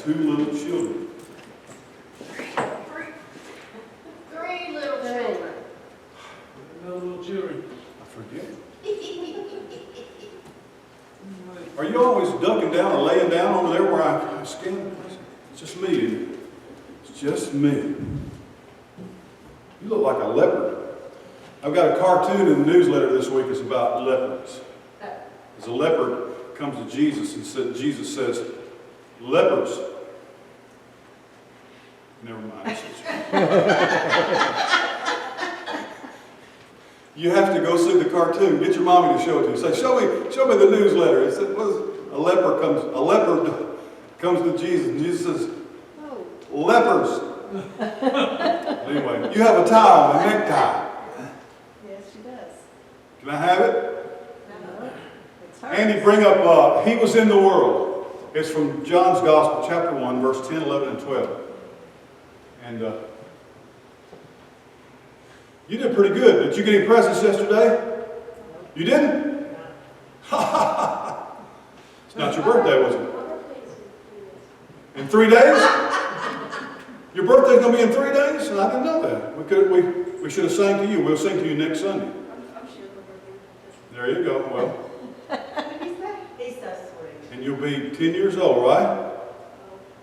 two little children. Three little children. No little children. I forget. Are you always ducking down or laying down over there where I stand? It's just me, isn't it? It's just me. You look like a leopard. I've got a cartoon in the newsletter this week. It's about leopards. As a leopard comes to Jesus and Jesus says, "Lepers." Never mind. You have to go see the cartoon. Get your mommy to show it to you. Say, show me the newsletter. It said, a leopard comes to Jesus, and Jesus says, "Lepers." Anyway, you have a tie on, a necktie. Yes, she does. Can I have it? No, it's hers. Andy, bring up, He was in the world. It's from John's Gospel, chapter 1, verse 10, 11, and 12. And you did pretty good. Did you get any presents yesterday? You didn't? It's not your birthday, was it? In 3 days? Your birthday's going to be in 3 days? I didn't know that. We should have sang to you. We'll sing to you next Sunday. There you go. Well. He's so sweet. And you'll be 10 years old, right?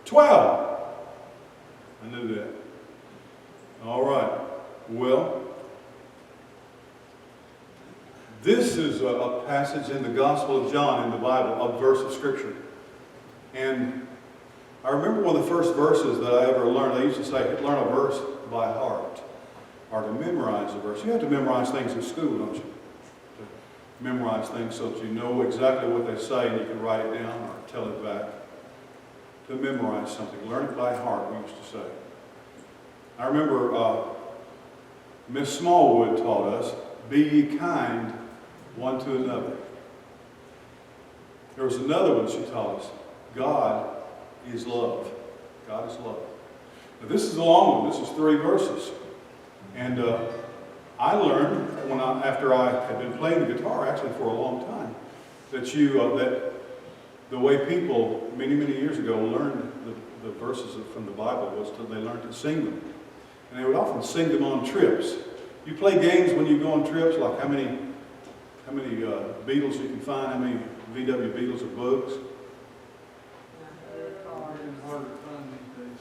12. I knew that. All right. Well, this is a passage in the Gospel of John in the Bible, a verse of Scripture. And I remember one of the first verses that I ever learned. They used to say, learn a verse by heart, or to memorize a verse. You have to memorize things in school, don't you? To memorize things so that you know exactly what they say and you can write it down or tell it back. To memorize something. Learn it by heart, we used to say. I remember Miss Smallwood taught us, "Be ye kind one to another." There was another one she taught us, "God is love." God is love. Now this is a long one. This is 3 verses. And I learned after I had been playing the guitar actually for a long time that that the way people many years ago learned the verses from the Bible was they learned to sing them. And they would often sing them on trips. You play games when you go on trips, like how many Beatles you can find, how many VW Beatles or Bugs.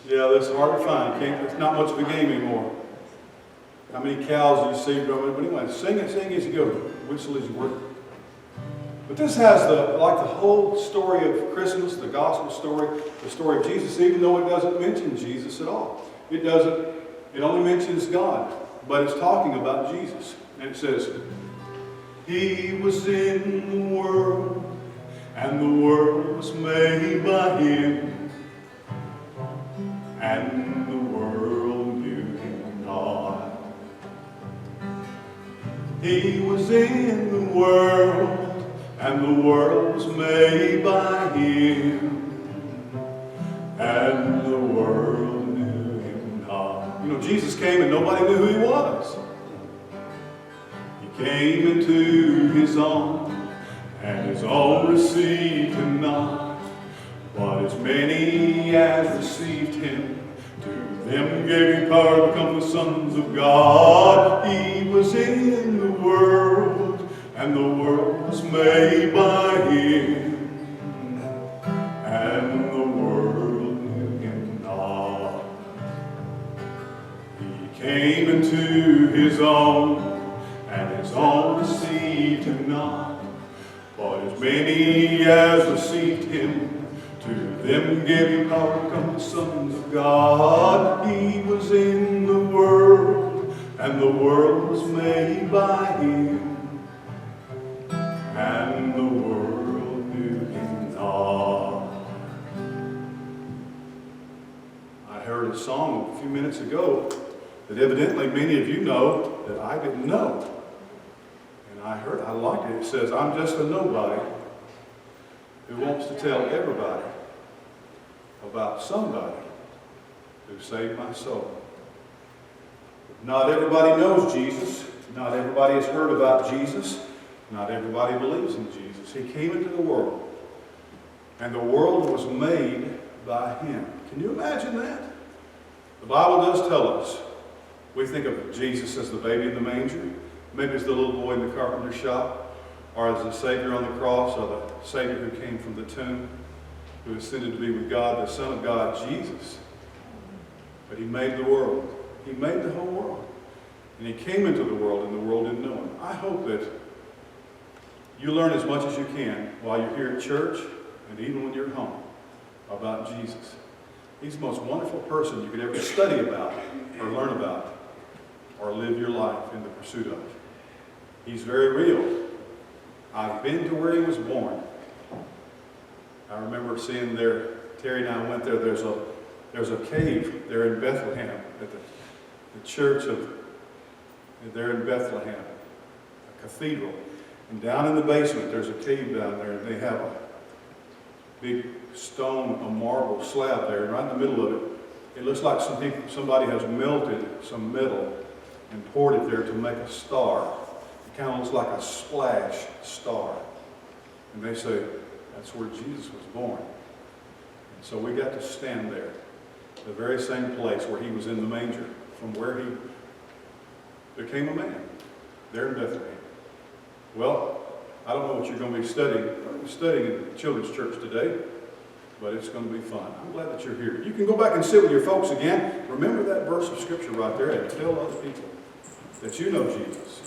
Yeah, that's hard to find. It's not much of a game anymore. How many cows you see growing? But anyway, sing as you go. Whistle as you work. But this has the whole story of Christmas, the gospel story, the story of Jesus, even though it doesn't mention Jesus at all. It only mentions God, but it's talking about Jesus. And it says, "He was in the world, and the world was made by Him, and the world knew Him not. He was in the world, and the world was made by Him, and the world knew Him not." You know, Jesus came and nobody knew who He was. He came into His own, and His own received Him not. But as many as received Him, to them gave He power to become the sons of God. He was in the world, and the world was made by Him, and the world knew Him not. He came into His own, and His own received Him not. But as many as received Him, to them gave He power to become the sons of God. He was in the world, and the world was made by Him, and the world knew Him not. I heard a song a few minutes ago that evidently many of you know that I didn't know. And I liked it. It says, "I'm just a nobody who wants to tell everybody about somebody who saved my soul." Not everybody knows Jesus. Not everybody has heard about Jesus. Not everybody believes in Jesus. He came into the world, and the world was made by Him. Can you imagine that? The Bible does tell us. We think of Jesus as the baby in the manger, maybe as the little boy in the carpenter's shop, or as the Savior on the cross, or the Savior who came from the tomb, who ascended to be with God, the Son of God, Jesus. But he made the world. He made the whole world. And he came into the world, and the world didn't know him. I hope that you learn as much as you can while you're here at church, and even when you're home, about Jesus. He's the most wonderful person you could ever study about, or learn about, or live your life in the pursuit of. He's very real. I've been to where he was born. I remember seeing there, Terry and I went there, there's a cave there in Bethlehem, at the church of, there in Bethlehem, a cathedral. And down in the basement, there's a cave down there, and they have a big stone, a marble slab there, and right in the middle of it, it looks like somebody has melted some metal and poured it there to make a star. It kind of looks like a splash star. And they say, that's where Jesus was born. And so we got to stand there, the very same place where he was in the manger, from where he became a man, there in Bethlehem. Well, I don't know what you're going to be studying. I'm studying in children's church today, but it's going to be fun. I'm glad that you're here. You can go back and sit with your folks again. Remember that verse of Scripture right there and tell other people that you know Jesus.